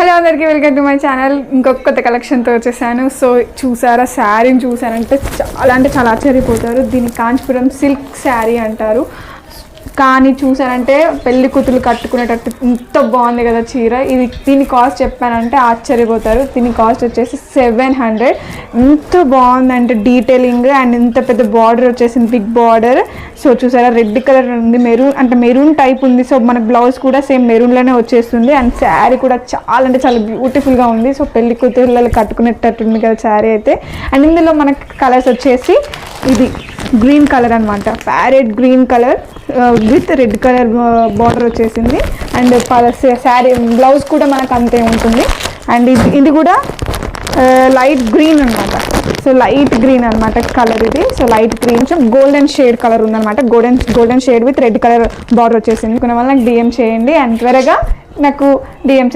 Hello అందరికీ welcome to my channel. ఇంకొక కొత్త కలెక్షన్తో వచ్చేసాను. సో చూసారా, శారీని చూసారంటే చాలా ఆశ్చర్యపోతారు. దీన్ని కాంచీపురం సిల్క్ శారీ అంటారు. కానీ చూసారంటే పెళ్లి కూతురు కట్టుకునేటట్టు ఇంత బాగుంది కదా చీర. దీని కాస్ట్ చెప్పానంటే ఆశ్చర్యపోతారు. దీని కాస్ట్ వచ్చేసి 700. ఎంత బాగుందంటే డీటెయిలింగ్ అండ్ ఇంత పెద్ద బార్డర్ వచ్చేసింది, బిగ్ బార్డర్. సో చూసారా, రెడ్ కలర్ ఉంది, మెరూన్ టైప్ ఉంది. సో మన బ్లౌజ్ కూడా సేమ్ మెరూన్లోనే వచ్చేస్తుంది. అండ్ శారీ కూడా చాలా బ్యూటిఫుల్గా ఉంది. సో పెళ్లి కూతుర్లలో కట్టుకునేటట్టు ఉంది కదా శారీ అయితే. అండ్ ఇందులో మనకి కలర్స్ వచ్చేసి ఇది గ్రీన్ కలర్ అనమాట, parrot green colour with red colour border వచ్చేసింది. అండ్ శారీ బ్లౌజ్ కూడా మనకు అంతే ఉంటుంది. అండ్ ఇది కూడా లైట్ గ్రీన్ అనమాట. సో లైట్ గ్రీన్ అనమాట కలర్ ఇది. సో లైట్ గ్రీన్ కొంచెం గోల్డెన్ షేడ్ కలర్ ఉందన్నమాట. Golden shade with red colour border వచ్చేసింది. కొన్న వల్ల నాకు డిఎం చేయండి అండ్ త్వరగా నాకు డిఎం